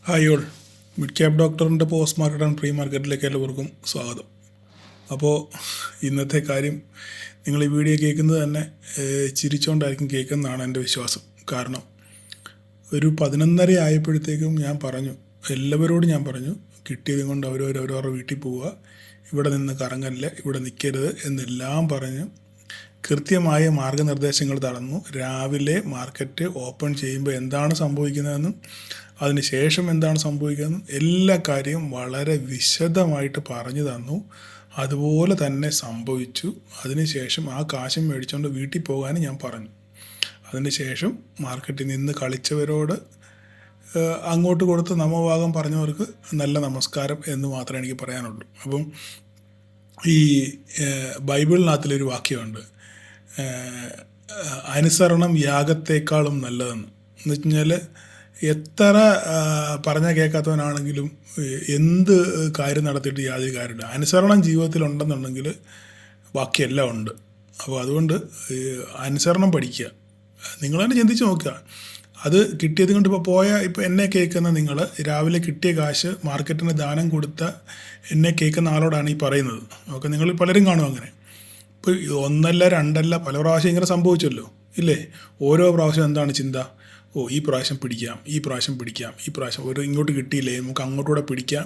Hi all, mid cap ഡോക്ടറിൻ്റെ post market and pre മാർക്കറ്റിലേക്ക് എല്ലാവർക്കും സ്വാഗതം. അപ്പോൾ ഇന്നത്തെ കാര്യം നിങ്ങൾ ഈ വീഡിയോ കേൾക്കുന്നത് തന്നെ ചിരിച്ചുകൊണ്ടായിരിക്കും കേൾക്കുന്നതാണ് എൻ്റെ വിശ്വാസം. കാരണം ഒരു 11:30 ആയപ്പോഴത്തേക്കും ഞാൻ പറഞ്ഞു, എല്ലാവരോടും ഞാൻ പറഞ്ഞു, കിട്ടിയതും കൊണ്ട് അവരവരുടെ വീട്ടിൽ പോവുക, ഇവിടെ നിന്ന് കറങ്ങല്ല, ഇവിടെ നിൽക്കരുത് എന്നെല്ലാം പറഞ്ഞ് കൃത്യമായ മാർഗനിർദ്ദേശങ്ങൾ തടഞ്ഞു. രാവിലെ മാർക്കറ്റ് ഓപ്പൺ ചെയ്യുമ്പോൾ എന്താണ് സംഭവിക്കുന്നതെന്നും അതിന് ശേഷം എന്താണ് സംഭവിക്കുന്നതെന്നും എല്ലാ കാര്യവും വളരെ വിശദമായിട്ട് പറഞ്ഞു തന്നു. അതുപോലെ തന്നെ സംഭവിച്ചു. അതിനുശേഷം ആ കാശും മേടിച്ചുകൊണ്ട് വീട്ടിൽ പോകാനും ഞാൻ പറഞ്ഞു. അതിനുശേഷം മാർക്കറ്റിൽ നിന്ന് കളിച്ചവരോട് അങ്ങോട്ട് കൊടുത്ത് നമോഭാഗം പറഞ്ഞവർക്ക് നല്ല നമസ്കാരം എന്ന് മാത്രമേ എനിക്ക് പറയാനുള്ളൂ. അപ്പം ഈ ബൈബിളിനകത്തിലൊരു വാക്യമുണ്ട്, അനുസരണം യാഗത്തേക്കാളും നല്ലതെന്ന്. എന്ന് വെച്ച് കഴിഞ്ഞാൽ എത്ര പറഞ്ഞാൽ കേൾക്കാത്തവനാണെങ്കിലും എന്ത് കാര്യം നടത്തിയിട്ട് യാതൊരു കാര്യമില്ല. അനുസരണം ജീവിതത്തിലുണ്ടെന്നുണ്ടെങ്കിൽ ബാക്കിയെല്ലാം ഉണ്ട്. അപ്പോൾ അതുകൊണ്ട് അനുസരണം പഠിക്കുക. നിങ്ങൾ തന്നെ ചിന്തിച്ച് നോക്കുക. അത് കിട്ടിയത് കൊണ്ട് ഇപ്പോൾ എന്നെ കേൾക്കുന്ന നിങ്ങൾ രാവിലെ കിട്ടിയ കാശ് മാർക്കറ്റിന് ദാനം കൊടുത്ത എന്നെ കേൾക്കുന്ന ആളോടാണ് ഈ പറയുന്നത്. ഓക്കെ, നിങ്ങൾ പലരും കാണും അങ്ങനെ. ഇപ്പോൾ 1 അല്ല 2 അല്ല പല പ്രാവശ്യം ഇങ്ങനെ സംഭവിച്ചല്ലോ ഇല്ലേ? ഓരോ പ്രാവശ്യം എന്താണ് ചിന്ത? ഈ പ്രാവശ്യം പിടിക്കാം, ഈ പ്രാവശ്യം ഒരു ഇങ്ങോട്ട് കിട്ടിയില്ലേ, നമുക്ക് അങ്ങോട്ടൂടെ പിടിക്കാം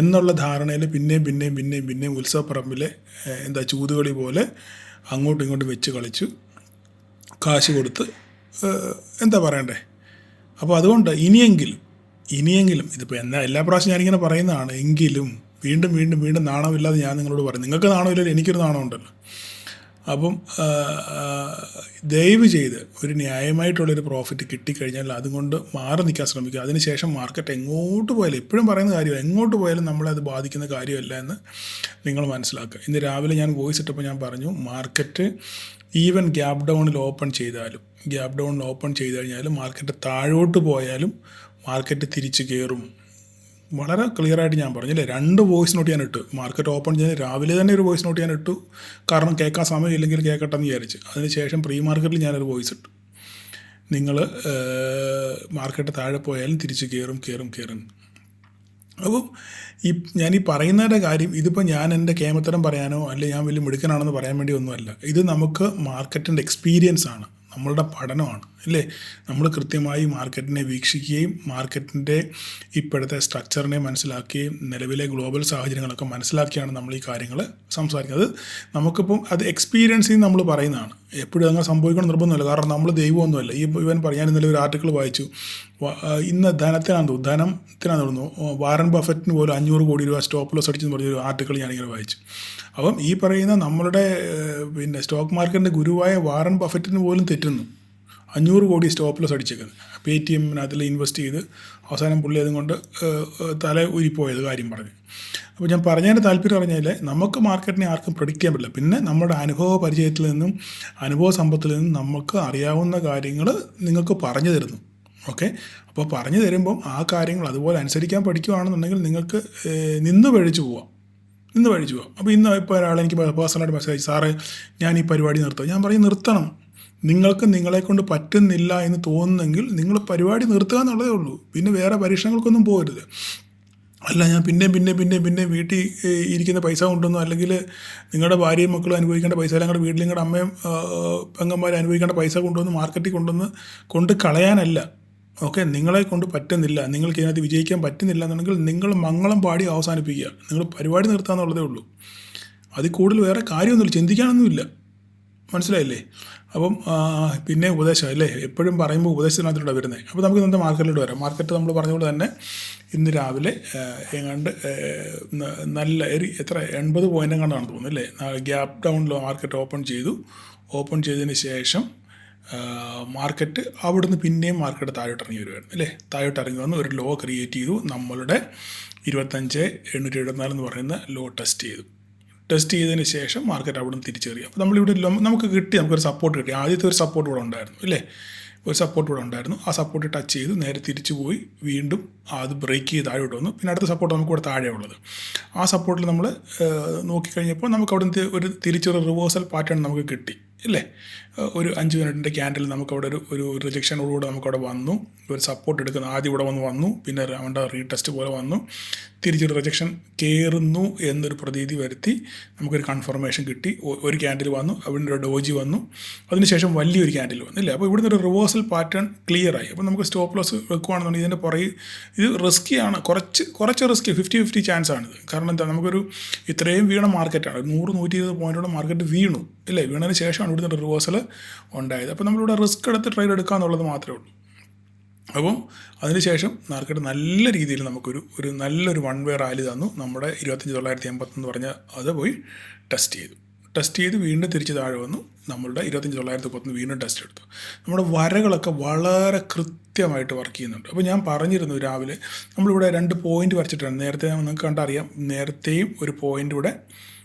എന്നുള്ള ധാരണയിൽ പിന്നെയും ഉത്സവപ്പറമ്പിലെ ചൂതുകളി പോലെ അങ്ങോട്ടും ഇങ്ങോട്ടും വെച്ച് കളിച്ചു കാശ് കൊടുത്ത് എന്താ പറയണ്ടേ. അപ്പോൾ അതുകൊണ്ട് ഇനിയെങ്കിലും ഇതിപ്പോൾ എല്ലാ പ്രാവശ്യം ഞാനിങ്ങനെ പറയുന്നതാണ്, എങ്കിലും വീണ്ടും നാണമില്ലാതെ ഞാൻ നിങ്ങളോട് പറയും. നിങ്ങൾക്ക് നാണമില്ലല്ലോ, എനിക്കൊരു നാണമുണ്ടല്ലോ. അപ്പം ദയവ് ചെയ്ത് ഒരു ന്യായമായിട്ടുള്ളൊരു പ്രോഫിറ്റ് കിട്ടിക്കഴിഞ്ഞാൽ അതുകൊണ്ട് മാറി നിൽക്കാൻ ശ്രമിക്കുക. അതിനുശേഷം മാർക്കറ്റ് എങ്ങോട്ട് പോയാലും, എപ്പോഴും പറയുന്ന കാര്യമാണ്, എങ്ങോട്ട് പോയാലും നമ്മളത് ബാധിക്കുന്ന കാര്യമല്ല എന്ന് നിങ്ങൾ മനസ്സിലാക്കുക. ഇന്ന് രാവിലെ ഞാൻ വോയിസ് ഇട്ടപ്പോൾ ഞാൻ പറഞ്ഞു, മാർക്കറ്റ് ഈവൻ ഗ്യാപ് ഡൗണിൽ ഓപ്പൺ ചെയ്ത് കഴിഞ്ഞാലും മാർക്കറ്റ് താഴോട്ട് പോയാലും മാർക്കറ്റ് തിരിച്ച് കയറും. വളരെ ക്ലിയറായിട്ട് ഞാൻ പറഞ്ഞില്ലേ, 2 വോയിസ് നോട്ട് ഞാൻ ഇട്ടു. മാർക്കറ്റ് ഓപ്പൺ ചെയ്ത് രാവിലെ തന്നെ ഒരു വോയിസ് നോട്ട് ഞാൻ ഇട്ടു, കാരണം കേൾക്കാൻ സമയമില്ലെങ്കിൽ കേൾക്കട്ടെ എന്ന് വിചാരിച്ച്. അതിനുശേഷം പ്രീ മാർക്കറ്റിൽ ഞാനൊരു വോയിസ് ഇട്ടു. നിങ്ങൾ മാർക്കറ്റ് താഴെ പോയാലും തിരിച്ച് കയറും. അപ്പോൾ ഞാൻ ഈ പറയുന്നതിൻ്റെ കാര്യം, ഇതിപ്പോൾ ഞാൻ എൻ്റെ കേമത്തരം പറയാനോ അല്ലെങ്കിൽ ഞാൻ വലിയ മിടുക്കനാണെന്ന് പറയാൻ വേണ്ടി ഒന്നുമല്ല. ഇത് നമുക്ക് മാർക്കറ്റിൻ്റെ എക്സ്പീരിയൻസ് ആണ്, നമ്മളുടെ പഠനമാണ് അല്ലേ. നമ്മൾ കൃത്യമായി മാർക്കറ്റിനെ വീക്ഷിക്കുകയും മാർക്കറ്റിൻ്റെ ഇപ്പോഴത്തെ സ്ട്രക്ചറിനെ മനസ്സിലാക്കുകയും നിലവിലെ ഗ്ലോബൽ സാഹചര്യങ്ങളൊക്കെ മനസ്സിലാക്കിയാണ് നമ്മൾ ഈ കാര്യങ്ങൾ സംസാരിക്കുന്നത്. നമുക്കിപ്പം അത് എക്സ്പീരിയൻസിൽ നിന്ന് നമ്മൾ പറയുന്നതാണ്. എപ്പോഴും അങ്ങനെ സംഭവിക്കണം നിർബന്ധമില്ല, കാരണം നമ്മൾ ദൈവമൊന്നുമല്ല. ഞാൻ ഇന്നലെ ഒരു ആർട്ടിക്കിൾ വായിച്ചു. ഇന്ന് ധനത്തിനാണെന്ന് തോന്നുന്നു വാറൻ ബഫറ്റിന് പോലും 500 കോടി രൂപ സ്റ്റോപ്പ് ലോസ് അടിച്ചെന്ന് പറഞ്ഞൊരു ആർട്ടിക്കിൾ ഞാനിങ്ങനെ വായിച്ചു. അപ്പം ഈ പറയുന്ന നമ്മളുടെ സ്റ്റോക്ക് മാർക്കറ്റിൻ്റെ ഗുരുവായ വാറൻ ബഫറ്റിന് പോലും തെറ്റുന്നു. 500 കോടി സ്റ്റോപ്പ് ലോസ് അടിച്ചേക്കുന്നത്. പേടിഎമ്മിനകത്തിൽ ഇൻവെസ്റ്റ് ചെയ്ത് അവസാനം പുള്ളി അതുകൊണ്ട് തല ഉരിപ്പോയത് കാര്യം പറഞ്ഞു. അപ്പോൾ ഞാൻ പറഞ്ഞതിൻ്റെ താല്പര്യം പറഞ്ഞാൽ, നമുക്ക് മാർക്കറ്റിനെ ആർക്കും പ്രഡിക്റ്റ് ചെയ്യാൻ പറ്റില്ല. പിന്നെ നമ്മുടെ അനുഭവ പരിചയത്തിൽ നിന്നും അനുഭവ സമ്പത്തിൽ നിന്നും നമുക്ക് അറിയാവുന്ന കാര്യങ്ങൾ നിങ്ങൾക്ക് പറഞ്ഞു തരുന്നു. ഓക്കെ, അപ്പോൾ പറഞ്ഞു തരുമ്പം ആ കാര്യങ്ങൾ അതുപോലെ അനുസരിക്കാൻ പഠിക്കുകയാണെന്നുണ്ടെങ്കിൽ നിങ്ങൾക്ക് നിന്ന് പഴിച്ചു പോവാം. അപ്പോൾ ഇപ്പോൾ ഒരാളെനിക്ക് പേഴ്സണലായിട്ട് മെസ്സേജ്, സാറേ ഞാൻ ഈ പരിപാടി നിർത്തും. ഞാൻ പറയും, നിർത്തണം. നിങ്ങൾക്ക് നിങ്ങളെക്കൊണ്ട് പറ്റുന്നില്ല എന്ന് തോന്നുന്നെങ്കിൽ നിങ്ങൾ പരിപാടി നിർത്തുക എന്നുള്ളതേ ഉള്ളൂ. പിന്നെ വേറെ പരീക്ഷണങ്ങൾക്കൊന്നും പോകരുത്. അല്ല, ഞാൻ പിന്നെ വീട്ടിൽ ഇരിക്കുന്ന പൈസ കൊണ്ടൊന്നും, അല്ലെങ്കിൽ നിങ്ങളുടെ ഭാര്യയും മക്കളും അനുഭവിക്കേണ്ട പൈസ, അല്ലെങ്കിൽ വീട്ടിൽ നിങ്ങളുടെ അമ്മയും പെങ്ങന്മാരും അനുഭവിക്കേണ്ട പൈസ കൊണ്ടുവന്ന് മാർക്കറ്റിൽ കൊണ്ട് കളയാനല്ല. ഓക്കെ, നിങ്ങളെ കൊണ്ട് പറ്റുന്നില്ല, നിങ്ങൾക്ക് ഇതിനകത്ത് വിജയിക്കാൻ പറ്റുന്നില്ല എന്നുണ്ടെങ്കിൽ നിങ്ങൾ മംഗളം പാടി അവസാനിപ്പിക്കുക. നിങ്ങൾ പരിപാടി നിർത്തുക എന്നുള്ളതേ ഉള്ളൂ. അതിൽ കൂടുതൽ വേറെ കാര്യമൊന്നുമില്ല, ചിന്തിക്കാനൊന്നുമില്ല. മനസ്സിലായില്ലേ? അപ്പം പിന്നെ ഉപദേശം അല്ലേ, എപ്പോഴും പറയുമ്പോൾ ഉപദേശത്തിനകത്തോടെ വരുന്നത്. അപ്പോൾ നമുക്ക് ഇന്നത്തെ മാർക്കറ്റിലോട്ട് വരാം. മാർക്കറ്റ് നമ്മൾ പറഞ്ഞതുപോലെ തന്നെ ഇന്ന് രാവിലെ എങ്ങാണ്ട് നല്ല എത്ര 80 പോയിൻ്റ് എങ്ങാണ്ടാണ് തോന്നുന്നു അല്ലേ, ഗ്യാപ് ഡൗണിൽ മാർക്കറ്റ് ഓപ്പൺ ചെയ്തതിന് ശേഷം മാർക്കറ്റ് അവിടുന്ന് പിന്നെയും മാർക്കറ്റ് താഴോട്ട് ഇറങ്ങി വരുമായിരുന്നു അല്ലേ. താഴോട്ട് ഇറങ്ങി വന്ന് ഒരു ലോ ക്രിയേറ്റ് ചെയ്തു. നമ്മളുടെ 25,874 എന്ന് പറയുന്ന ലോ ടെസ്റ്റ് ചെയ്തതിന് ശേഷം മാർക്കറ്റ് അവിടെ നിന്ന് തിരിച്ചേറി. അപ്പോൾ നമുക്കൊരു സപ്പോർട്ട് കിട്ടി. ആദ്യത്തെ ഒരു സപ്പോർട്ട് ഇവിടെ ഉണ്ടായിരുന്നു അല്ലേ, ആ സപ്പോർട്ട് ടച്ച് ചെയ്തു നേരെ തിരിച്ചു പോയി, വീണ്ടും അത് ബ്രേക്ക് ചെയ്ത് താഴോട്ട് വന്നു. പിന്നെ അടുത്ത സപ്പോർട്ട് നമുക്ക് ഇവിടെ താഴെ ഉള്ളത്. ആ സപ്പോർട്ടിൽ നമ്മൾ നോക്കിക്കഴിഞ്ഞപ്പോൾ നമുക്ക് അവിടെ നിന്ന് ഒരു തിരിച്ചൊരു റിവേഴ്സൽ പാറ്റേൺ നമുക്ക് കിട്ടി ഇല്ലേ? ഒരു 5 മിനിറ്റിൻ്റെ ക്യാൻഡിൽ നമുക്കവിടെ ഒരു റിജക്ഷനോടുകൂടെ നമുക്കവിടെ വന്നു, ഒരു സപ്പോർട്ട് എടുക്കുന്നു. ആദ്യം ഇവിടെ വന്നു, പിന്നെ അവൻ്റെ റീടെസ്റ്റ് പോലെ വന്നു, തിരിച്ചൊരു റിജക്ഷൻ കയറുന്നു എന്നൊരു പ്രതീതി വരുത്തി നമുക്കൊരു കൺഫർമേഷൻ കിട്ടി. ഒരു ക്യാൻഡിൽ വന്നു, അവിടെ ഒരു ഡോജി വന്നു, അതിനുശേഷം വലിയൊരു ക്യാൻഡിൽ വന്നു, ഇല്ലേ? അപ്പോൾ ഇവിടുന്ന് ഒരു റിവേഴ്സൽ പാറ്റേൺ ക്ലിയർ ആയി. അപ്പോൾ നമുക്ക് സ്റ്റോപ്പ് ലോസ് വെക്കുകയാണെന്നുണ്ടെങ്കിൽ ഇതിൻ്റെ പുറകെ ഇത് റിസ്ക്കിയാണ്, കുറച്ച് റിസ്കി, 50-50 ചാൻസ് ആണിത്. കാരണം എന്താ, നമുക്കൊരു ഇത്രയും വീണ മാർക്കറ്റാണ്, 100-120 പോയിൻറ്റോടെ മാർക്കറ്റ് വീണു, ഇല്ലേ? വീണതിന് ശേഷമാണ് ഇവിടുന്ന് റിവേഴ്സൽ ഉണ്ടായത്. അപ്പോൾ നമ്മളിവിടെ റിസ്ക് എടുത്ത് ട്രേഡ് എടുക്കുക എന്നുള്ളത് മാത്രമേ ഉള്ളൂ. അപ്പം അതിനുശേഷം മാർക്കറ്റ് നല്ല രീതിയിൽ നമുക്കൊരു നല്ലൊരു വൺ വേ റാലി തന്നു. നമ്മുടെ 25,980 എന്ന് പറഞ്ഞാൽ അത് പോയി ടെസ്റ്റ് ചെയ്ത് വീണ്ടും തിരിച്ച് താഴെ വന്നു. നമ്മളുടെ 25,930 വീണ്ടും ടെസ്റ്റ് എടുത്തു. നമ്മുടെ വരകളൊക്കെ വളരെ കൃത്യമായിട്ട് വർക്ക് ചെയ്യുന്നുണ്ട്. അപ്പോൾ ഞാൻ പറഞ്ഞിരുന്നു രാവിലെ നമ്മളിവിടെ 2 പോയിൻ്റ് വരച്ചിട്ടുണ്ട്. നേരത്തെ നിങ്ങൾക്ക് കണ്ടറിയാം, നേരത്തെയും ഒരു പോയിൻ്റ് ഇവിടെ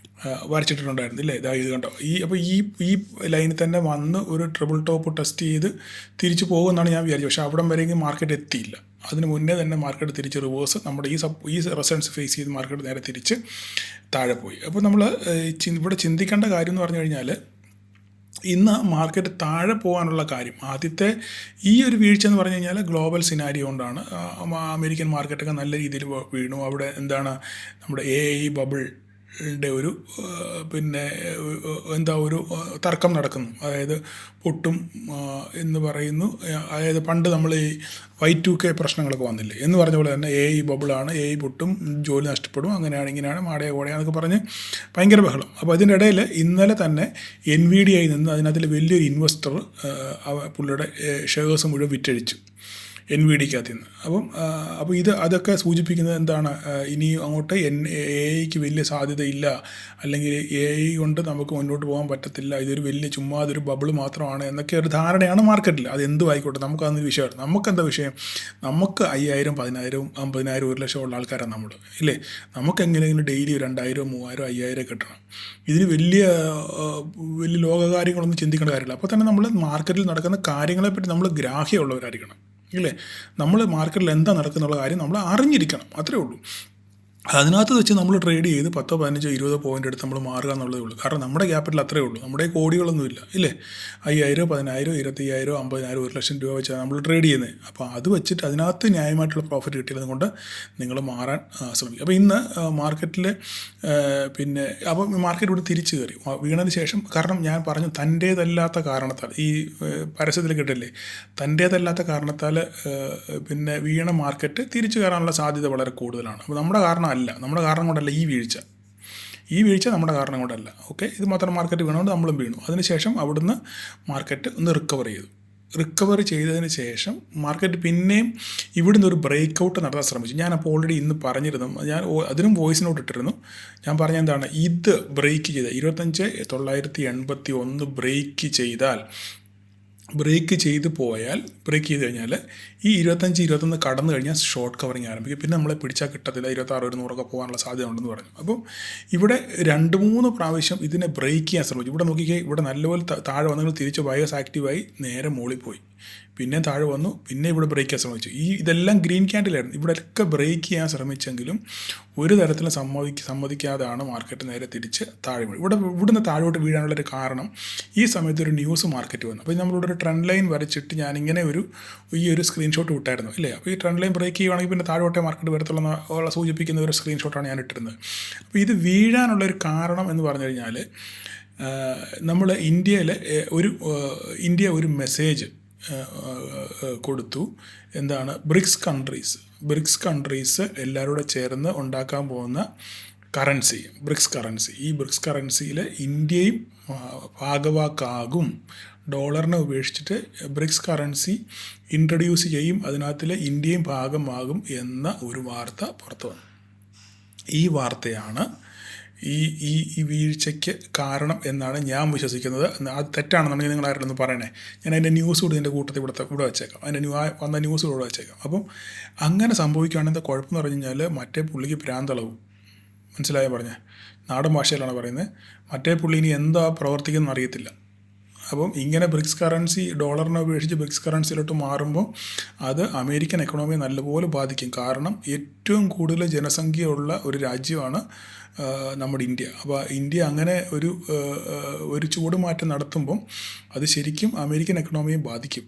വരച്ചിട്ടുണ്ടായിരുന്നു, ഇല്ലേ? ഇത് കണ്ടോ, അപ്പോൾ ഈ ലൈനിൽ തന്നെ വന്ന് ഒരു ട്രിപ്പിൾ ടോപ്പ് ടെസ്റ്റ് ചെയ്ത് തിരിച്ചു പോകുമെന്നാണ് ഞാൻ വിചാരിച്ചത്. പക്ഷേ അവിടം വരെയെങ്കിൽ മാർക്കറ്റ് എത്തിയില്ല. അതിന് മുന്നേ തന്നെ മാർക്കറ്റ് തിരിച്ച് റിവേഴ്സ് നമ്മുടെ ഈ റെസൾട്ട്സ് ഫേസ് ചെയ്ത് മാർക്കറ്റ് നേരെ തിരിച്ച് താഴെ പോയി. അപ്പോൾ നമ്മൾ ഇവിടെ ചിന്തിക്കേണ്ട കാര്യം എന്ന് പറഞ്ഞു കഴിഞ്ഞാൽ, ഇന്ന് മാർക്കറ്റ് താഴെ പോകാനുള്ള കാര്യം, ആദ്യത്തെ ഈ ഒരു വീഴ്ച എന്ന് പറഞ്ഞു കഴിഞ്ഞാൽ ഗ്ലോബൽ സിനാരിയോ കൊണ്ടാണ്. അമേരിക്കൻ മാർക്കറ്റൊക്കെ നല്ല രീതിയിൽ വീണു. അവിടെ എന്താണ്, നമ്മുടെ AI ബബിൾ ഒരു പിന്നെ ഒരു തർക്കം നടക്കുന്നു. അതായത് പൊട്ടും എന്ന് പറയുന്നു. അതായത് പണ്ട് നമ്മൾ ഈ Y2K പ്രശ്നങ്ങളൊക്കെ വന്നില്ലേ എന്ന് പറഞ്ഞ പോലെ തന്നെ AI ബബിളാണ്, AI പൊട്ടും, ജോലി നഷ്ടപ്പെടും, അങ്ങനെയാണ് ഇങ്ങനെയാണ്, മാടയെ കോടയാന്നൊക്കെ പറഞ്ഞ് ഭയങ്കര ബഹളം. അപ്പോൾ അതിൻ്റെ ഇടയിൽ ഇന്നലെ തന്നെ NVIDIA നിന്ന് അതിനകത്തിൽ വലിയൊരു ഇൻവെസ്റ്റർ പുള്ളിയുടെ ഷെയർസ് മുഴുവൻ വിറ്റഴിച്ചു NVIDIAക്കകത്ത് നിന്ന്. അപ്പോൾ അതൊക്കെ സൂചിപ്പിക്കുന്നത് എന്താണ്, ഇനി അങ്ങോട്ട് AIക്ക് വലിയ സാധ്യതയില്ല, അല്ലെങ്കിൽ AI കൊണ്ട് നമുക്ക് മുന്നോട്ട് പോകാൻ പറ്റത്തില്ല, ഇതൊരു വലിയ ചുമ്മാതൊരു ബബിൾ മാത്രമാണ് എന്നൊക്കെ ഒരു ധാരണയാണ് മാർക്കറ്റിൽ. അത് എന്തും ആയിക്കോട്ടെ, നമുക്കതൊന്നും വിഷയമാണ്. നമുക്കെന്താ വിഷയം? നമുക്ക് 5,000, 10,000, 50,000, 1 ലക്ഷം ഉള്ള ആൾക്കാരാണ് നമ്മൾ, ഇല്ലേ? നമുക്ക് എങ്ങനെയെങ്കിലും ഡെയിലി 2,000, 3,000, 5,000 കിട്ടണം. ഇതിന് വലിയ ലോകകാര്യങ്ങളൊന്നും ചിന്തിക്കേണ്ട കാര്യമില്ല. അപ്പോൾ തന്നെ നമ്മൾ മാർക്കറ്റിൽ നടക്കുന്ന കാര്യങ്ങളെപ്പറ്റി നമ്മൾ ഗ്രാഹ്യമുള്ളവരായിരിക്കണം, ഇല്ലേ? നമ്മൾ മാർക്കറ്റിൽ എന്താ നടക്കുന്നുള്ള കാര്യം നമ്മൾ അറിഞ്ഞിരിക്കണം, അത്രേ ഉള്ളൂ. അതിനകത്ത് വെച്ച് നമ്മൾ ട്രേഡ് ചെയ്ത് 10, 15, 20 പോയിൻ്റ് എടുത്ത് നമ്മൾ മാറുക എന്നുള്ളതേ ഉള്ളൂ. കാരണം നമ്മുടെ ക്യാപിറ്റൽ അത്രയേ ഉള്ളൂ, നമ്മുടെ കോടികളൊന്നുമില്ല, ഇല്ലേ? 5,000, 10,000, 25,000, 50,000, 1 ലക്ഷം രൂപ വെച്ചാണ് നമ്മൾ ട്രേഡ് ചെയ്യുന്നത്. അപ്പോൾ അത് വെച്ചിട്ട് അതിനകത്ത് ന്യായമായിട്ടുള്ള പ്രോഫിറ്റ് കിട്ടിയത് കൊണ്ട് നിങ്ങൾ മാറാൻ ശ്രമിക്കുക. അപ്പോൾ ഇന്ന് മാർക്കറ്റിൽ അപ്പോൾ മാർക്കറ്റ് ഇവിടെ തിരിച്ചു കയറി വീണതിന് ശേഷം, കാരണം ഞാൻ പറഞ്ഞു തൻ്റേതല്ലാത്ത കാരണത്താൽ, ഈ പരസ്യത്തിൽ കിട്ടില്ലേ, തൻ്റേതല്ലാത്ത കാരണത്താൽ വീണ മാർക്കറ്റ് തിരിച്ചു കയറാനുള്ള സാധ്യത വളരെ കൂടുതലാണ്. അപ്പോൾ നമ്മുടെ കാരണം കൊണ്ടല്ല ഈ വീഴ്ച നമ്മുടെ കാരണം കൊണ്ടല്ല. ഓക്കെ, ഇത് മാത്രം മാർക്കറ്റ് വീണുകൊണ്ട് നമ്മളും വീണു. അതിനുശേഷം അവിടുന്ന് മാർക്കറ്റ് ഒന്ന് റിക്കവർ ചെയ്തതിന് ശേഷം മാർക്കറ്റ് പിന്നെയും ഇവിടുന്ന് ഒരു ബ്രേക്ക് ഔട്ട് നടത്താൻ ശ്രമിച്ചു. ഞാനപ്പോൾ ഓൾറെഡി ഇന്ന് പറഞ്ഞിരുന്നു, ഞാൻ അതിനും വോയിസ് നോട്ട് ഇട്ടിരുന്നു. ഞാൻ പറഞ്ഞ എന്താണ്, ഇത് ബ്രേക്ക് ചെയ്ത 25,981 ബ്രേക്ക് ചെയ്ത് കഴിഞ്ഞാൽ ഈ 25-21 കടന്നു കഴിഞ്ഞാൽ ഷോർട്ട് കവറിങ് ആരംഭിക്കും. പിന്നെ നമ്മളെ പിടിച്ചാൽ കിട്ടത്തില്ല, 26-100 പോകാനുള്ള സാധ്യത ഉണ്ടെന്ന് പറഞ്ഞു. അപ്പോൾ ഇവിടെ 2-3 പ്രാവശ്യം ഇതിനെ ബ്രേക്ക് ചെയ്യാൻ ശ്രമിച്ചു. ഇവിടെ നോക്കിക്കേ, ഇവിടെ നല്ലപോലെ താഴെ വന്നെങ്കിൽ തിരിച്ച് ബയേഴ്സ് ആക്റ്റീവായി നേരെ മുകളിൽ പോയി, പിന്നെ താഴെ വന്നു, പിന്നെ ഇവിടെ ബ്രേക്ക് ചെയ്യാൻ ശ്രമിച്ചു. ഇതെല്ലാം ഗ്രീൻ ക്യാൻഡിലായിരുന്നു. ഇവിടെയൊക്കെ ബ്രേക്ക് ചെയ്യാൻ ശ്രമിച്ചെങ്കിലും ഒരു തരത്തിലും സമ്മതിക്കാതെയാണ് മാർക്കറ്റ് നേരെ തിരിച്ച് താഴെ വീഴും. ഇവിടുന്ന് താഴോട്ട് വീഴാനുള്ളൊരു കാരണം, ഈ സമയത്ത് ഒരു ന്യൂസ് മാർക്കറ്റ് വന്നു. അപ്പോൾ നമ്മളിവിടെ ഒരു ട്രെൻഡ് ലൈൻ വരച്ചിട്ട് ഞാനിങ്ങനെ ഈ ഒരു സ്ക്രീൻഷോട്ട് വിട്ടായിരുന്നു, ഇല്ലേ? അപ്പോൾ ഈ ട്രെൻഡ് ലൈൻ ബ്രേക്ക് ചെയ്യുകയാണെങ്കിൽ പിന്നെ താഴോട്ടേ മാർക്കറ്റ് വരത്തുള്ള സൂചിപ്പിക്കുന്ന ഒരു സ്ക്രീൻഷോട്ടാണ് ഞാൻ ഇട്ടിരുന്നത്. അപ്പോൾ ഇത് വീഴാനുള്ളൊരു കാരണം എന്ന് പറഞ്ഞു കഴിഞ്ഞാൽ, നമ്മൾ ഇന്ത്യ ഒരു മെസ്സേജ് കൊടുത്തു. എന്താണ്? ബ്രിക്സ് കൺട്രീസ് എല്ലാവരും കൂടെ ചേർന്ന് ഉണ്ടാക്കാൻ പോകുന്ന കറൻസി, ഈ ബ്രിക്സ് കറൻസിയിൽ ഇന്ത്യയും ഭാഗവാക്കാകും. ഡോളറിനെ ഉപേക്ഷിച്ചിട്ട് ബ്രിക്സ് കറൻസി ഇൻട്രൊഡ്യൂസ് ചെയ്യും, അതിനകത്തിൽ ഇന്ത്യയും ഭാഗമാകും എന്ന ഒരു വാർത്ത പുറത്തു വന്നു. ഈ വാർത്തയാണ് ഈ വീഴ്ചയ്ക്ക് കാരണം എന്നാണ് ഞാൻ വിശ്വസിക്കുന്നത്. അത് തെറ്റാണെന്നുണ്ടെങ്കിൽ നിങ്ങൾ ആരെങ്കിലും പറയണേ. ഞാൻ അതിൻ്റെ ന്യൂസ് കൂടി ഇതിൻ്റെ കൂട്ടത്തിൽ ഇവിടെ വെച്ചേക്കാം, വന്ന ന്യൂസ് ഇവിടെ വെച്ചേക്കാം. അപ്പം അങ്ങനെ സംഭവിക്കുകയാണെങ്കിൽ കുഴപ്പമെന്ന് പറഞ്ഞു കഴിഞ്ഞാൽ, മറ്റേ പുള്ളിക്ക് ഭ്രാന്തളവും, മനസ്സിലായോ പറഞ്ഞേ? നാടൻ ഭാഷയിലാണ് പറയുന്നത്. മറ്റേ പുള്ളി ഇനി എന്താ പ്രവർത്തിക്കുന്നതെന്ന് അറിയത്തില്ല. അപ്പം ഇങ്ങനെ ബ്രിക്സ് കറൻസി ഡോളറിനെ ഉപേക്ഷിച്ച് ബ്രിക്സ് കറൻസിയിലോട്ട് മാറുമ്പോൾ അത് അമേരിക്കൻ എക്കണോമിയെ നല്ലപോലെ ബാധിക്കും. കാരണം ഏറ്റവും കൂടുതൽ ജനസംഖ്യയുള്ള ഒരു രാജ്യമാണ് നമ്മുടെ ഇന്ത്യ. അപ്പോൾ ഇന്ത്യ അങ്ങനെ ഒരു ചൂടുമാറ്റം നടത്തുമ്പം അത് ശരിക്കും അമേരിക്കൻ എക്കണോമിയെ ബാധിക്കും,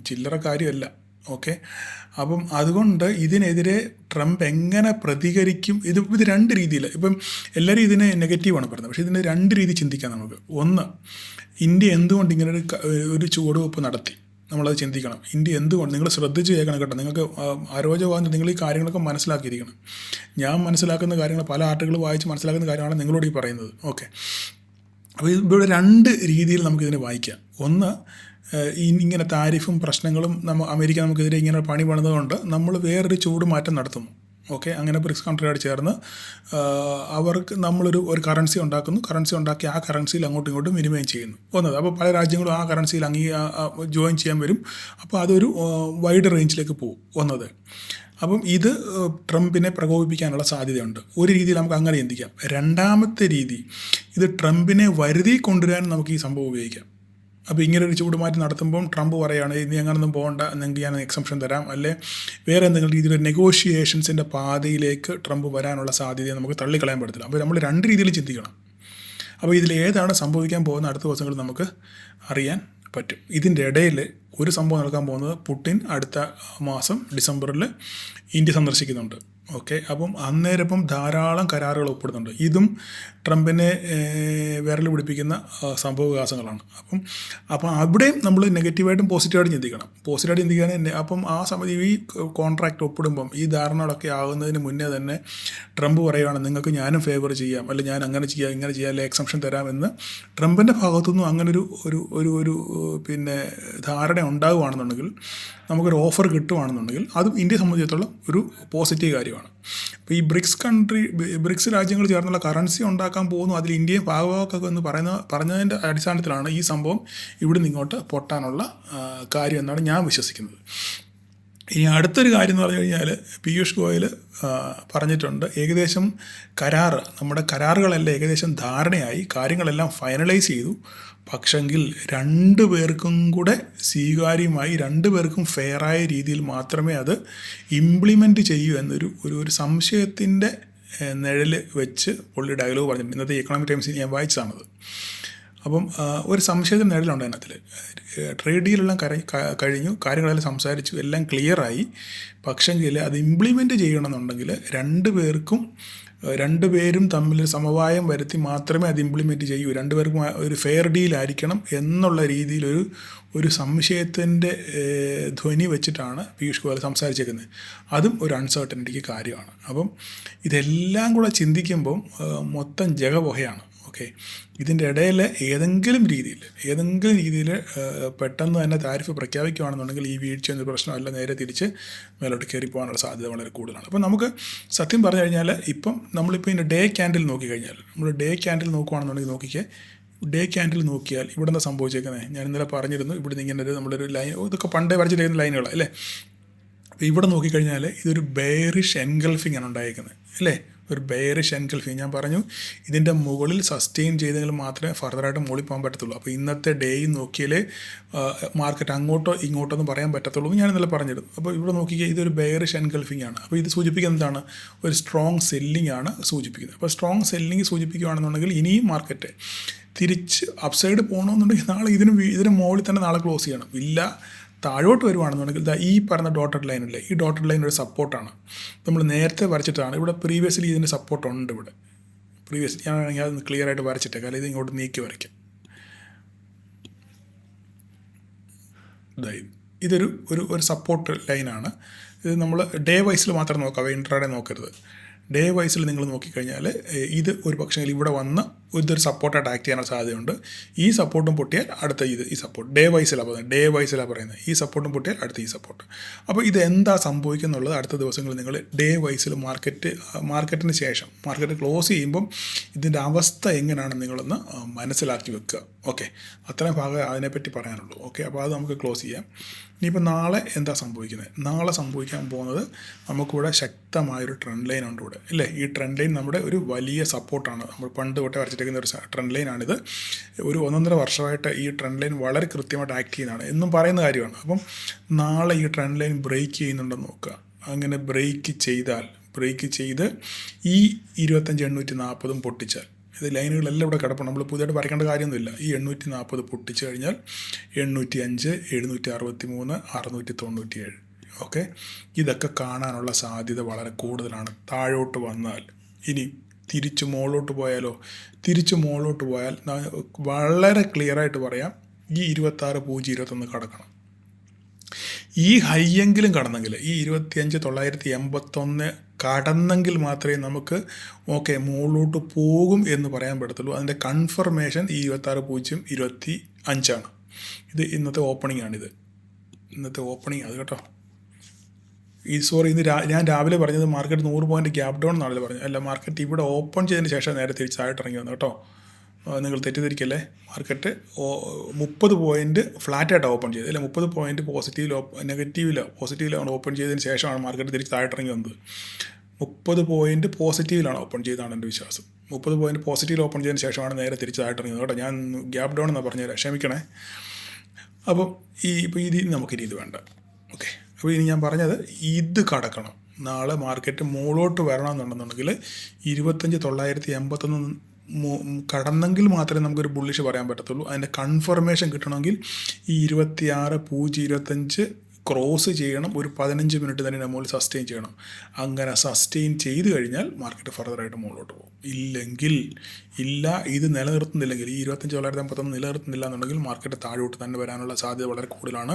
ചില്ലറ കാര്യമല്ല. ഓക്കെ, അപ്പം അതുകൊണ്ട് ഇതിനെതിരെ ട്രംപ് എങ്ങനെ പ്രതികരിക്കും? ഇത് രണ്ട് രീതിയിൽ, ഇപ്പം എല്ലാവരും ഇതിനെ നെഗറ്റീവാണ് പറയുന്നത്, പക്ഷേ ഇതിന് രണ്ട് രീതി ചിന്തിക്കാം നമുക്ക്. ഒന്ന്, ഇന്ത്യ എന്തുകൊണ്ട് ഇങ്ങനെ ഒരു ചുവടുവെപ്പ് നടത്തി, നമ്മളത് ചിന്തിക്കണം. ഇന്ത്യ എന്തുകൊണ്ട്, നിങ്ങൾ ശ്രദ്ധിച്ച് കേൾക്കണം കേട്ടോ, നിങ്ങൾക്ക് അരോചകമാകുന്ന നിങ്ങൾ ഈ കാര്യങ്ങളൊക്കെ മനസ്സിലാക്കിയിരിക്കണം. ഞാൻ മനസ്സിലാക്കുന്ന കാര്യങ്ങൾ, പല ആർട്ടിക്കിൾ വായിച്ച് മനസ്സിലാക്കുന്ന കാര്യമാണ് നിങ്ങളോട് ഈ പറയുന്നത്. ഓക്കെ, അപ്പോൾ ഇവിടെ രണ്ട് രീതിയിൽ നമുക്കിതിനെ വായിക്കാം. ഒന്ന്, ഇങ്ങനെ താരിഫും പ്രശ്നങ്ങളും അമേരിക്ക നമുക്കെതിരെ ഇങ്ങനെ പണി പണിതുകൊണ്ട് നമ്മൾ വേറൊരു ചൂട് മാറ്റം നടത്തുന്നു. ഓക്കെ, അങ്ങനെ ബ്രിക്സ് കൺട്രിയോട് ചേർന്ന് അവർക്ക് നമ്മളൊരു കറൻസി ഉണ്ടാക്കുന്നു, കറൻസി ഉണ്ടാക്കി ആ കറൻസിയിൽ അങ്ങോട്ടും ഇങ്ങോട്ടും വിനിമയം ചെയ്യുന്നു ഒന്നത്. അപ്പോൾ പല രാജ്യങ്ങളും ആ കറൻസിയിൽ ജോയിൻ ചെയ്യാൻ വരും. അപ്പോൾ അതൊരു വൈഡ് റേഞ്ചിലേക്ക് പോകും ഒന്നത്. അപ്പം ഇത് ട്രംപിനെ പ്രകോപിപ്പിക്കാനുള്ള സാധ്യതയുണ്ട്. ഒരു രീതിയിൽ നമുക്ക് അങ്ങനെ ചിന്തിക്കാം. രണ്ടാമത്തെ രീതി, ഇത് ട്രംപിനെ വരുതി കൊണ്ടുവരാൻ നമുക്ക് ഈ സംഭവം ഉപയോഗിക്കാം. അപ്പോൾ ഇങ്ങനെ ഒരു ചൂടുമാറ്റം നടത്തുമ്പം ട്രംപ് പറയുകയാണ്, ഇനി അങ്ങനൊന്നും പോകണ്ട, നിങ്ങൾക്ക് ഞാൻ എക്സംഷൻ തരാം, അല്ലെ വേറെ എന്തെങ്കിലും രീതിയിൽ നെഗോഷിയേഷൻസിൻ്റെ പാതയിലേക്ക് ട്രംപ് വരാനുള്ള സാധ്യതയെ നമുക്ക് തള്ളിക്കളയാൻ പറ്റത്തില്ല. അപ്പോൾ നമ്മൾ രണ്ട് രീതിയിൽ ചിന്തിക്കണം. അപ്പോൾ ഇതിൽ ഏതാണ് സംഭവിക്കാൻ പോകുന്ന അടുത്ത ദിവസങ്ങളിൽ നമുക്ക് അറിയാൻ പറ്റും. ഇതിൻ്റെ ഇടയിൽ ഒരു സംഭവം നടക്കാൻ പോകുന്നത്, പുടിൻ അടുത്ത മാസം ഡിസംബറിൽ ഇന്ത്യ സന്ദർശിക്കുന്നുണ്ട്. ഓക്കെ, അപ്പം അന്നേരം ധാരാളം കരാറുകൾ ഒപ്പിടുന്നുണ്ട്. ഇതും ട്രംപിനെ വിരൽ പിടിപ്പിക്കുന്ന സംഭവവികാസങ്ങളാണ്. അപ്പം അവിടെയും നമ്മൾ നെഗറ്റീവായിട്ടും പോസിറ്റീവായിട്ടും ചിന്തിക്കണം. പോസിറ്റീവായിട്ട് ചിന്തിക്കാൻ അപ്പം ആ സമയത്ത് ഈ കോൺട്രാക്റ്റ് ഒപ്പിടുമ്പം ഈ ധാരണകളൊക്കെ ആകുന്നതിന് മുന്നേ തന്നെ ട്രംപ് പറയുകയാണ്, നിങ്ങൾക്ക് ഞാനും ഫേവർ ചെയ്യാം, അല്ലെങ്കിൽ ഞാൻ അങ്ങനെ ചെയ്യാം, ഇങ്ങനെ ചെയ്യാം, അല്ലെങ്കിൽ എക്സംഷൻ തരാമെന്ന് ട്രംപിൻ്റെ ഭാഗത്തുനിന്നും അങ്ങനൊരു ഒരു പിന്നെ ധാരണ ഉണ്ടാകുകയാണെന്നുണ്ടെങ്കിൽ, നമുക്കൊരു ഓഫർ കിട്ടുകയാണെന്നുണ്ടെങ്കിൽ അതും ഇന്ത്യയെ സംബന്ധിച്ചിടത്തോളം ഒരു പോസിറ്റീവ് കാര്യമാണ്. ഇപ്പോൾ ഈ ബ്രിക്സ് രാജ്യങ്ങൾ ചേർന്നുള്ള കറൻസി ഉണ്ടാക്കാൻ പോകുന്നു, അതിൽ ഇന്ത്യയും ഭാഗമാക്കൊക്കെ എന്ന് പറഞ്ഞതിൻ്റെ അടിസ്ഥാനത്തിലാണ് ഈ സംഭവം ഇവിടെ നിന്ന് ഇങ്ങോട്ട് പൊട്ടാനുള്ള കാര്യം എന്നാണ് ഞാൻ വിശ്വസിക്കുന്നത്. ഇനി അടുത്തൊരു കാര്യം എന്ന് പറഞ്ഞു കഴിഞ്ഞാൽ, പീയൂഷ് ഗോയൽ പറഞ്ഞിട്ടുണ്ട്, ഏകദേശം നമ്മുടെ കരാറുകളെല്ലാം ഏകദേശം ധാരണയായി, കാര്യങ്ങളെല്ലാം ഫൈനലൈസ് ചെയ്തു. പക്ഷെങ്കിൽ രണ്ടു പേർക്കും കൂടെ സ്വീകാര്യമായി, രണ്ടു പേർക്കും ഫെയറായ രീതിയിൽ മാത്രമേ അത് ഇംപ്ലിമെൻറ്റ് ചെയ്യൂ എന്നൊരു സംശയത്തിൻ്റെ നിഴൽ വെച്ച് പുള്ളി ഡയലോഗ് പറഞ്ഞിട്ടുണ്ട്. ഇന്നത്തെ എക്കണോമിക് ടൈംസിൽ ഞാൻ വായിച്ചതാണത്. അപ്പം ഒരു സംശയത്തിന് നിഴലുണ്ട് അതിനകത്തിൽ. ട്രേഡ് ഡീലെല്ലാം കഴിഞ്ഞു, കാര്യങ്ങളെല്ലാം സംസാരിച്ചു, എല്ലാം ക്ലിയറായി. പക്ഷെങ്കിൽ അത് ഇംപ്ലിമെൻറ്റ് ചെയ്യണമെന്നുണ്ടെങ്കിൽ രണ്ടുപേരും തമ്മിൽ സമവായം വരുത്തി മാത്രമേ അത് ഇംപ്ലിമെൻറ്റ് ചെയ്യൂ, രണ്ടുപേർക്കും ഒരു ഫെയർ ഡീലായിരിക്കണം എന്നുള്ള രീതിയിൽ ഒരു സംശയത്തിൻ്റെ ധ്വനി വെച്ചിട്ടാണ് പീയൂഷ് ഗോയൽ സംസാരിച്ചേക്കുന്നത്. അതും ഒരു അൺസർട്ടനിറ്റിക്ക് കാര്യമാണ്. അപ്പം ഇതെല്ലാം കൂടെ ചിന്തിക്കുമ്പം മൊത്തം ജഗപൊഹയാണ്. ഓക്കെ, ഇതിൻ്റെ ഇടയിൽ ഏതെങ്കിലും രീതിയിൽ പെട്ടെന്ന് തന്നെ താരിഫ് പ്രഖ്യാപിക്കുകയാണെന്നുണ്ടെങ്കിൽ ഈ വീഴ്ച എന്നൊരു പ്രശ്നമല്ല, നേരെ തിരിച്ച് മേലോട്ട് കയറി പോകാനുള്ള സാധ്യത വളരെ കൂടുതലാണ്. അപ്പോൾ നമുക്ക് സത്യം പറഞ്ഞു കഴിഞ്ഞാൽ, നമ്മളിപ്പോൾ ഇതിൻ്റെ ഡേ ക്യാൻഡിൽ നോക്കിക്കഴിഞ്ഞാൽ, നമ്മൾ ഡേ ക്യാൻഡിൽ നോക്കുകയാണെന്നുണ്ടെങ്കിൽ ഡേ ക്യാൻഡിൽ നോക്കിയാൽ ഇവിടെ എന്താ സംഭവിച്ചേക്കുന്നത്, ഞാൻ ഇന്നലെ പറഞ്ഞിരുന്നു. ഇവിടെ നിന്ന് ഇങ്ങനെ നമ്മളൊരു ലൈൻ, ഇതൊക്കെ പണ്ടേ വരച്ചിരിക്കുന്ന ലൈനുകളാണ് അല്ലേ. അപ്പോൾ ഇവിടെ നോക്കിക്കഴിഞ്ഞാൽ ഇതൊരു ബെയറിഷ് എൻഗൾഫിംഗ് ആണ് ഉണ്ടായിരിക്കുന്നത് അല്ലേ, ഒരു ബെയറിഷ് എൻഗൾഫിംഗ്. ഞാൻ പറഞ്ഞു, ഇതിൻ്റെ മുകളിൽ സസ്റ്റെയിൻ ചെയ്തെങ്കിൽ മാത്രമേ ഫർദറായിട്ട് മുകളിൽ പോകാൻ പറ്റത്തുള്ളൂ. അപ്പോൾ ഇന്നത്തെ ഡേയും നോക്കിയാലേ മാർക്കറ്റ് അങ്ങോട്ടോ ഇങ്ങോട്ടോ ഒന്നും പറയാൻ പറ്റത്തുള്ളൂ എന്ന് ഞാൻ ഇന്നലെ പറഞ്ഞിരുന്നു. അപ്പോൾ ഇവിടെ നോക്കിയാൽ ഇതൊരു ബെയറിഷ് എൻഗൾഫിംഗ് ആണ്. അപ്പോൾ ഇത് സൂചിപ്പിക്കുന്നത് എന്താണ്, ഒരു സ്ട്രോങ് സെല്ലിംഗ് ആണ് സൂചിപ്പിക്കുന്നത്. അപ്പോൾ സ്ട്രോങ് സെല്ലിംഗ് സൂചിപ്പിക്കുകയാണെന്നുണ്ടെങ്കിൽ ഇനിയും മാർക്കറ്റ് തിരിച്ച് അപ്സൈഡ് പോകണമെന്നുണ്ടെങ്കിൽ നാളെ ഇതിന് മുകളിൽ തന്നെ നാളെ ക്ലോസ് ചെയ്യണം. ഇല്ല, താഴോട്ട് വരുവാണെന്നുണ്ടെങ്കിൽ ഈ പറഞ്ഞ ഡോട്ടഡ് ലൈനില്ലേ, ഈ ഡോട്ടഡ് ലൈൻ ഒരു സപ്പോർട്ടാണ്. നമ്മൾ നേരത്തെ വരച്ചിട്ടാണ്. ഇവിടെ പ്രീവിയസ്ലി ഇതിൻ്റെ സപ്പോർട്ടുണ്ട്. ഇവിടെ ഞാൻ വേണമെങ്കിൽ അത് ക്ലിയർ ആയിട്ട് വരച്ചിട്ടേക്കാം, അല്ലെങ്കിൽ ഇത് ഇങ്ങോട്ട് നീക്കി വരയ്ക്കാം. ഇതൊരു സപ്പോർട്ട് ലൈനാണ്. ഇത് നമ്മൾ ഡേ വൈസിൽ മാത്രം നോക്കാം, ഇൻട്രാഡേ നോക്കരുത്. ഡേ വൈസിൽ നിങ്ങൾ നോക്കിക്കഴിഞ്ഞാൽ ഇത് ഒരു പക്ഷേ ഇവിടെ വന്ന് ഇതൊരു സപ്പോർട്ടായിട്ട് ആക്ട് ചെയ്യാനുള്ള സാധ്യതയുണ്ട്. ഈ സപ്പോർട്ടും പൊട്ടിയാൽ അടുത്ത ഈ സപ്പോർട്ട് ഡേ വൈസിലാണ് പറയുന്നത്. ഈ സപ്പോർട്ടും പൊട്ടിയാൽ അടുത്ത ഈ സപ്പോർട്ട്. അപ്പോൾ ഇത് എന്താ സംഭവിക്കുന്നുള്ളത് അടുത്ത ദിവസങ്ങളിൽ നിങ്ങൾ ഡേ വൈസിൽ മാർക്കറ്റിന് ശേഷം മാർക്കറ്റ് ക്ലോസ് ചെയ്യുമ്പം ഇതിൻ്റെ അവസ്ഥ എങ്ങനെയാണെന്ന് നിങ്ങളൊന്ന് മനസ്സിലാക്കി വെക്കുക. ഓക്കെ, അത്രയും ഭാഗം അതിനെപ്പറ്റി പറയാനുള്ളൂ. ഓക്കെ, അപ്പോൾ അത് നമുക്ക് ക്ലോസ് ചെയ്യാം. ഇനിയിപ്പോൾ നാളെ എന്താ സംഭവിക്കുന്നത്? നാളെ സംഭവിക്കാൻ പോകുന്നത്, നമുക്കിവിടെ ശക്തമായൊരു ട്രെൻഡ് ലൈൻ ഉണ്ട് ഇവിടെ അല്ലേ. ഈ ട്രെൻഡ് ലൈൻ നമ്മുടെ ഒരു വലിയ സപ്പോർട്ടാണ്. നമ്മൾ പണ്ട് തൊട്ടേ വരച്ചിരിക്കുന്ന ഒരു ട്രെൻഡ് ലൈനാണിത്. ഒരു 1.5 വർഷമായിട്ട് ഈ ട്രെൻഡ് ലൈൻ വളരെ കൃത്യമായിട്ട് ആക്ട് ചെയ്യുന്നതാണ് എന്നും പറയുന്ന കാര്യമാണ്. അപ്പം നാളെ ഈ ട്രെൻഡ് ലൈൻ ബ്രേക്ക് ചെയ്യുന്നുണ്ടെന്ന് നോക്കുക. അങ്ങനെ ബ്രേക്ക് ചെയ്താൽ ബ്രേക്ക് ചെയ്ത് ഈ 25,840 പൊട്ടിച്ചാൽ, ഇത് ലൈനുകളെല്ലാം ഇവിടെ കിടപ്പുണ്ട്, നമ്മൾ പുതിയതായിട്ട് വരയ്ക്കേണ്ട കാര്യമൊന്നുമില്ല. ഈ 840 പൊട്ടിച്ച് കഴിഞ്ഞാൽ 805, 763, 697. ഓക്കെ, ഇതൊക്കെ കാണാനുള്ള സാധ്യത വളരെ കൂടുതലാണ് താഴോട്ട് വന്നാൽ. ഇനി തിരിച്ച് മുകളിലോട്ട് പോയാലോ? തിരിച്ച് മുകളിലോട്ട് പോയാൽ വളരെ ക്ലിയറായിട്ട് പറയാം, ഈ 26,021 കടക്കണം. ഈ ഹൈയെങ്കിലും കടന്നെങ്കിൽ, ഈ 25,981 കടന്നെങ്കിൽ മാത്രമേ നമുക്ക് ഓക്കെ മുകളിലോട്ട് പോകും എന്ന് പറയാൻ പറ്റത്തുള്ളൂ. അതിൻ്റെ കൺഫർമേഷൻ ഈ 26,025 ഇത് ഇന്നത്തെ ഓപ്പണിംഗ് ആണിത്, ഇന്നത്തെ ഓപ്പണിംഗ് അത് കേട്ടോ. ഇന്ന് ഞാൻ രാവിലെ പറഞ്ഞത് മാർക്കറ്റ് 100 പോയിൻ്റ് ഗ്യാപ് ഡൗൺ എന്നാണല്ലോ പറഞ്ഞത്. അല്ല, മാർക്കറ്റ് ഇവിടെ ഓപ്പൺ ചെയ്തതിന് ശേഷം നേരെ തിരിച്ചായിട്ട് ഇറങ്ങി വന്നു കേട്ടോ. നിങ്ങൾ തെറ്റിദ്ധരിക്കല്ലേ. മാർക്കറ്റ് 30 പോയിൻ്റ് ഫ്ലാറ്റായിട്ട് ഓപ്പൺ ചെയ്തത്, അല്ല 30 പോയിൻ്റ് പോസിറ്റീവിലാണ് ഓപ്പൺ ചെയ്തതിന് ശേഷമാണ് മാർക്കറ്റ് തിരിച്ച് താഴോട്ടിറങ്ങി വന്നത്. 30 പോയിൻ്റ് പോസിറ്റീവിലാണ് ഓപ്പൺ ചെയ്തതാണ് എൻ്റെ വിശ്വാസം. 30 പോയിൻ്റ് പോസിറ്റീവിൽ ഓപ്പൺ ചെയ്തതിന് ശേഷമാണ് നേരെ തിരിച്ച് താഴോട്ടിറങ്ങിയത് കേട്ടോ. ഞാൻ ഗ്യാപ് ഡൗൺ എന്നാണ് പറഞ്ഞുതരാം, ക്ഷമിക്കണേ. അപ്പം ഇപ്പോൾ നമുക്കിനി ഇത് വേണ്ട. ഓക്കെ, അപ്പോൾ ഇനി ഞാൻ പറഞ്ഞത് ഇത് കടക്കണം. നാളെ മാർക്കറ്റ് മുകളിലോട്ട് വരണമെന്നുണ്ടെന്നുണ്ടെങ്കിൽ 25,981 കടന്നെങ്കിൽ മാത്രമേ നമുക്കൊരു ബുള്ളിഷ് പറയാൻ പറ്റത്തുള്ളൂ. അതിൻ്റെ കൺഫർമേഷൻ കിട്ടണമെങ്കിൽ ഈ 26,025 ക്രോസ് ചെയ്യണം. ഒരു 15 മിനിറ്റ് തന്നെ നമ്മൾ സസ്റ്റെയിൻ ചെയ്യണം. അങ്ങനെ സസ്റ്റെയിൻ ചെയ്ത് കഴിഞ്ഞാൽ മാർക്കറ്റ് ഫർദറായിട്ട് മുകളിലോട്ട് പോകും. ഇത് നിലനിർത്തുന്നില്ലെങ്കിൽ, ഈ 25,981 നിലനിർത്തുന്നില്ല എന്നുണ്ടെങ്കിൽ മാർക്കറ്റ് താഴോട്ട് തന്നെ വരാനുള്ള സാധ്യത വളരെ കൂടുതലാണ്.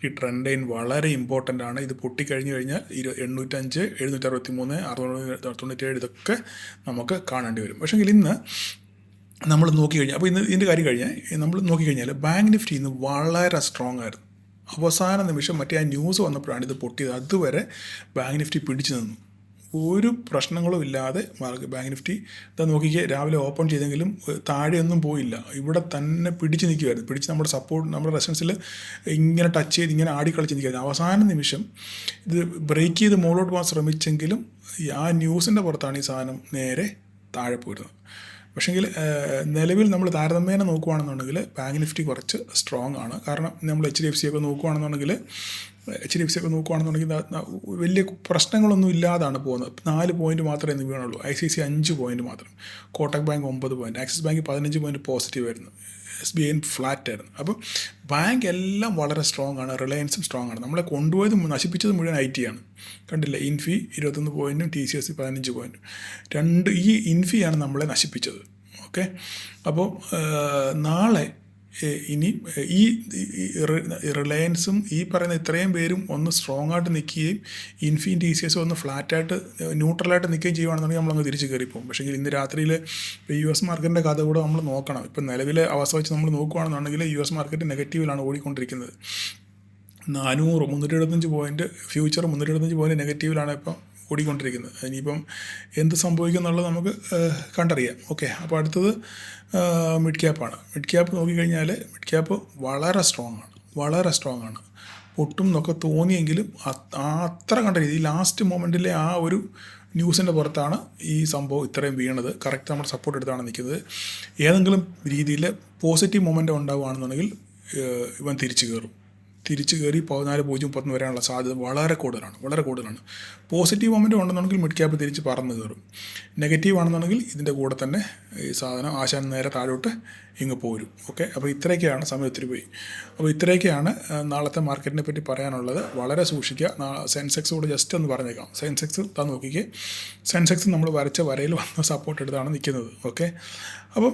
ഈ ട്രെൻഡ് ലൈൻ വളരെ ഇമ്പോർട്ടൻ്റ് ആണ്. ഇത് പൊട്ടിക്കഴിഞ്ഞ് കഴിഞ്ഞാൽ 805, 763, 697 ഇതൊക്കെ നമുക്ക് കാണേണ്ടി വരും. പക്ഷേങ്കിൽ ഇന്ന് നമ്മൾ നോക്കിക്കഴിഞ്ഞാൽ, അപ്പോൾ ഇതിൻ്റെ കാര്യം കഴിഞ്ഞാൽ നമ്മൾ നോക്കിക്കഴിഞ്ഞാൽ ബാങ്ക് നിഫ്റ്റി ഇന്ന് വളരെ സ്ട്രോങ് ആയിരുന്നു. അവസാന നിമിഷം മറ്റേ ആ ന്യൂസ് വന്നപ്പോഴാണ് ഇത് പൊട്ടിയത്. അതുവരെ ബാങ്ക് നിഫ്റ്റി പിടിച്ചു നിന്നു, ഒരു പ്രശ്നങ്ങളും ഇല്ലാതെ ബാങ്ക് നിഫ്റ്റി ഇതാ നോക്കിക്കേ. രാവിലെ ഓപ്പൺ ചെയ്തെങ്കിലും താഴെയൊന്നും പോയില്ല, ഇവിടെ തന്നെ പിടിച്ച് നിൽക്കുമായിരുന്നു. പിടിച്ച് നമ്മുടെ റെസിസ്റ്റൻസിൽ ഇങ്ങനെ ടച്ച് ചെയ്ത് ഇങ്ങനെ ആടിക്കളിച്ച് നിൽക്കുമായിരുന്നു. അവസാന നിമിഷം ഇത് ബ്രേക്ക് ചെയ്ത് മുകളിലോട്ട് പോകാൻ ശ്രമിച്ചെങ്കിലും ആ ന്യൂസിൻ്റെ പുറത്താണ് ഈ സാധനം നേരെ താഴെ പോയിരുന്നത്. പക്ഷേങ്കിൽ നിലവിൽ നമ്മൾ താരതമ്യേന നോക്കുകയാണെന്നുണ്ടെങ്കിൽ ബാങ്ക് നിഫ്റ്റി കുറച്ച് സ്ട്രോങ് ആണ്. കാരണം നമ്മൾ HDFC ഒക്കെ നോക്കുകയാണെന്നുണ്ടെങ്കിൽ വലിയ പ്രശ്നങ്ങളൊന്നും ഇല്ലാതാണ് പോകുന്നത്. 4 പോയിൻറ്റ് മാത്രമേ ഇന്ന് വീണുള്ളൂ. ICICI 5 പോയിൻറ്റ് മാത്രം, Kotak bank 9 point, axis bank 15 point positive ആയിരുന്നു, SBI ഫ്ലാറ്റ് ആയിരുന്നു. അപ്പം ബാങ്ക് എല്ലാം വളരെ സ്ട്രോങ് ആണ്. റിലയൻസും സ്ട്രോങ് ആണ്. നമ്മളെ കൊണ്ടുപോയത് നശിപ്പിച്ചത് മുഴുവൻ IT ആണ്. കണ്ടില്ല, ഇൻഫി 21 പോയിൻറ്റും TCS 15 പോയിൻറ്റും. ഈ ഇൻഫിയാണ് നമ്മളെ നശിപ്പിച്ചത്. ഓക്കെ, അപ്പോൾ നാളെ ഇനി ഈ റിലയൻസും ഈ പറയുന്ന ഇത്രയും പേരും ഒന്ന് സ്ട്രോങ് ആയിട്ട് നിൽക്കുകയും ഇൻഫിയും TCS ഒന്ന് ഫ്ലാറ്റായിട്ട് ന്യൂട്രലായിട്ട് നിൽക്കുകയും ചെയ്യുകയാണെന്നുണ്ടെങ്കിൽ നമ്മളങ്ങ് തിരിച്ച് കയറിപ്പോകും. പക്ഷേ ഇന്ന് രാത്രിയിൽ ഇപ്പോൾ US മാർക്കറ്റിൻ്റെ കഥ കൂടെ നമ്മൾ നോക്കണം. ഇപ്പം നിലവിലെ അവസ്ഥ വെച്ച് നമ്മൾ നോക്കുകയാണെന്നുണ്ടെങ്കിൽ US മാർക്കറ്റ് നെഗറ്റീവിലാണ് ഓടിക്കൊണ്ടിരിക്കുന്നത്. 375 പോയിൻറ്റ് ഫ്യൂച്ചർ 375 പോയിൻറ്റ് നെഗറ്റീവിലാണ് ഇപ്പം ഓടിക്കൊണ്ടിരിക്കുന്നത്. ഇനിയിപ്പം എന്ത് സംഭവിക്കും എന്നുള്ളത് നമുക്ക് കണ്ടറിയാം. ഓക്കെ, അപ്പോൾ അടുത്തത് മിഡ് ക്യാപ്പാണ്. മിഡ് ക്യാപ്പ് നോക്കിക്കഴിഞ്ഞാൽ മിഡ് ക്യാപ്പ് വളരെ സ്ട്രോങ് ആണ്. പൊട്ടും എന്നൊക്കെ തോന്നിയെങ്കിലും അത്ര കണ്ടറിയാം. ഈ ലാസ്റ്റ് മൊമെൻറ്റിലെ ആ ഒരു ന്യൂസിൻ്റെ പുറത്താണ് ഈ സംഭവം ഇത്രയും വീണത്. കറക്റ്റ് നമ്മുടെ സപ്പോർട്ട് എടുത്താണ് നിൽക്കുന്നത്. ഏതെങ്കിലും രീതിയിൽ പോസിറ്റീവ് മൊമെൻറ്റം ഉണ്ടാവുകയാണെന്നുണ്ടെങ്കിൽ ഇവൻ തിരിച്ചു കയറി 14,030 വരാനുള്ള സാധ്യത വളരെ കൂടുതലാണ്. പോസിറ്റീവ് മൊമെൻറ്റം ഉണ്ടെന്നുണ്ടെങ്കിൽ മിഡ് ക്യാപ്പ് തിരിച്ച് പറന്ന് കയറും. നെഗറ്റീവ് ആണെന്നുണ്ടെങ്കിൽ ഇതിൻ്റെ കൂടെ തന്നെ ഈ സാധനം ആശാൻ നേരെ താഴോട്ട് ഇങ്ങ് പോരും. ഓക്കെ, അപ്പോൾ ഇത്രയൊക്കെയാണ്, സമയം ഒത്തിരി പോയി. അപ്പോൾ ഇത്രയൊക്കെയാണ് നാളത്തെ മാർക്കറ്റിനെ പറ്റി പറയാനുള്ളത്. വളരെ സൂക്ഷിക്കുക. സെൻസെക്സ് കൂടെ ജസ്റ്റ് ഒന്ന് പറഞ്ഞേക്കാം. സെൻസെക്സ് നോക്കിക്കേ. സെൻസെക്സ് നമ്മൾ വരച്ച വരയിൽ വന്ന സപ്പോർട്ട് എടുത്താണ് നിൽക്കുന്നത്. ഓക്കെ, അപ്പം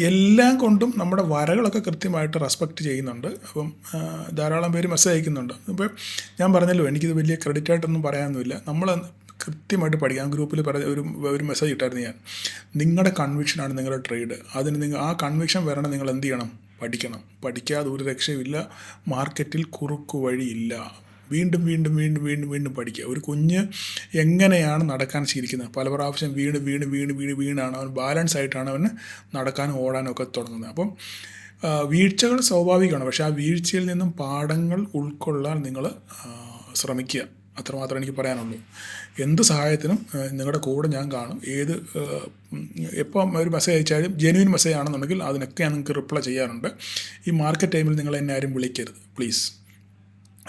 എല്ലാം കൊണ്ടും നമ്മുടെ വരകളൊക്കെ കൃത്യമായിട്ട് റെസ്പെക്റ്റ് ചെയ്യുന്നുണ്ട്. അപ്പം ധാരാളം പേര് മെസ്സേജ് അയക്കുന്നുണ്ട്. അപ്പം ഞാൻ പറഞ്ഞല്ലോ, എനിക്കിത് വലിയ ക്രെഡിറ്റ് ആയിട്ടൊന്നും പറയാനൊന്നുമില്ല. നമ്മൾ കൃത്യമായിട്ട് പഠിക്കാം. ഗ്രൂപ്പിൽ ഒരു മെസ്സേജ് ഇട്ടായിരുന്നു ഞാൻ. നിങ്ങളുടെ കൺവിക്ഷനാണ് നിങ്ങളുടെ ട്രേഡ്. അതിന് ആ കൺവിക്ഷൻ വരണം. നിങ്ങൾ എന്ത് ചെയ്യണം? പഠിക്കാതെ ഒരു രക്ഷയുമില്ല. മാർക്കറ്റിൽ കുറുക്കു വഴിയില്ല. വീണ്ടും പഠിക്കുക. ഒരു കുഞ്ഞ് എങ്ങനെയാണ് നടക്കാൻ ശീലിക്കുന്നത്? പല പ്രാവശ്യം വീണാണ് അവൻ ബാലൻസ് ആയിട്ടാണ് അവന് നടക്കാനും ഓടാനും ഒക്കെ തുടങ്ങുന്നത്. അപ്പം വീഴ്ചകൾ സ്വാഭാവികമാണ്. പക്ഷേ ആ വീഴ്ചയിൽ നിന്നും പാഠങ്ങൾ ഉൾക്കൊള്ളാൻ നിങ്ങൾ ശ്രമിക്കുക. അത്രമാത്രം എനിക്ക് പറയാനുള്ളൂ. എന്ത് സഹായത്തിനും നിങ്ങളുടെ കൂടെ ഞാൻ കാണും. എപ്പം ഒരു മെസ്സേജ് അയച്ചാലും ജെന്യുവിൻ മെസ്സേജ് ആണെന്നുണ്ടെങ്കിൽ അതിനൊക്കെ ഞാൻ നിങ്ങൾക്ക് റിപ്ലൈ ചെയ്യാറുണ്ട്. ഈ മാർക്കറ്റ് ടൈമിൽ നിങ്ങൾ എന്നെ ആരും വിളിക്കരുത് പ്ലീസ്.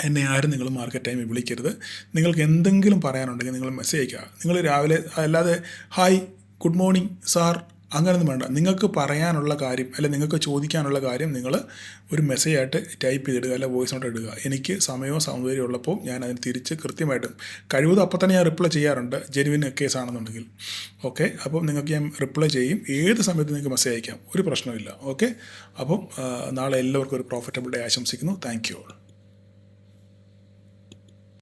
എന്നെ ആരും നിങ്ങൾ മാർക്കറ്റ് ടൈമിൽ വിളിക്കരുത്. നിങ്ങൾക്ക് എന്തെങ്കിലും പറയാനുണ്ടെങ്കിൽ നിങ്ങൾ മെസ്സേജ് അയയ്ക്കുക. നിങ്ങൾ രാവിലെ അല്ലാതെ ഹായ് ഗുഡ് മോർണിംഗ് സാർ അങ്ങനെയൊന്നും വേണ്ട. നിങ്ങൾക്ക് പറയാനുള്ള കാര്യം അല്ലെങ്കിൽ നിങ്ങൾക്ക് ചോദിക്കാനുള്ള കാര്യം നിങ്ങൾ ഒരു മെസ്സേജായിട്ട് ടൈപ്പ് ചെയ്തിടുക, അല്ല വോയിസ് നോട്ട് ഇടുക. എനിക്ക് സമയമോ സൗകര്യമോ ഉള്ളപ്പോൾ ഞാൻ അതിന് തിരിച്ച് കൃത്യമായിട്ടും കഴിവതും അപ്പം തന്നെ ഞാൻ റിപ്ലൈ ചെയ്യാറുണ്ട്, ജെനുവിൻ കേസാണെന്നുണ്ടെങ്കിൽ. ഓക്കെ, അപ്പം നിങ്ങൾക്ക് ഞാൻ റിപ്ലൈ ചെയ്യും. ഏത് സമയത്ത് നിങ്ങൾക്ക് മെസ്സേജ് അയക്കാം, ഒരു പ്രശ്നമില്ല. ഓക്കെ, അപ്പം നാളെ എല്ലാവർക്കും ഒരു പ്രോഫിറ്റബിൾ ഡേ ആശംസിക്കുന്നു. Thank you all.